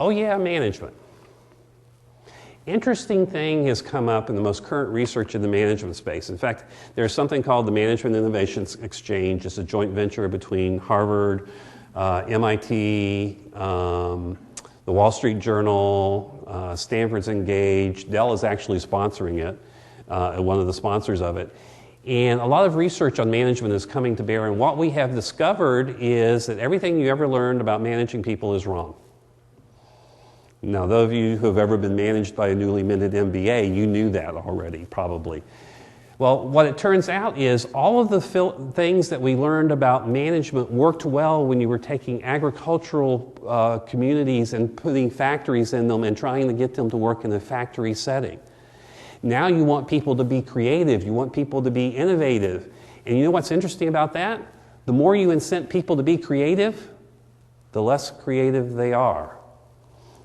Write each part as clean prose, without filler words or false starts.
Oh yeah, management. Interesting thing has come up in the most current research in the management space. In fact, there's something called the Management Innovations Exchange. It's a joint venture between Harvard, MIT, the Wall Street Journal, Stanford's engaged. Dell is actually sponsoring it, one of the sponsors of it. And a lot of research on management is coming to bear, and what we have discovered is that everything you ever learned about managing people is wrong. Now, those of you who have ever been managed by a newly minted MBA, you knew that already, probably. Well, what it turns out is all of the things that we learned about management worked well when you were taking agricultural communities and putting factories in them and trying to get them to work in a factory setting. Now you want people to be creative, you want people to be innovative. And you know what's interesting about that? The more you incent people to be creative, the less creative they are.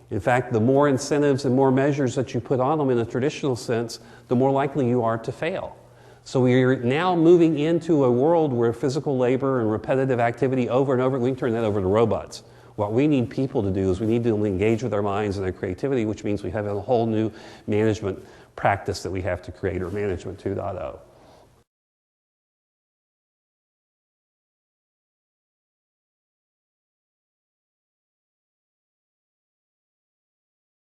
In fact, the more incentives and more measures that you put on them in a traditional sense, the more likely you are to fail. So we're now moving into a world where physical labor and repetitive activity over and over, we can turn that over to robots. What we need people to do is we need to engage with our minds and their creativity, which means we have a whole new management practice that we have to create, or Management 2.0.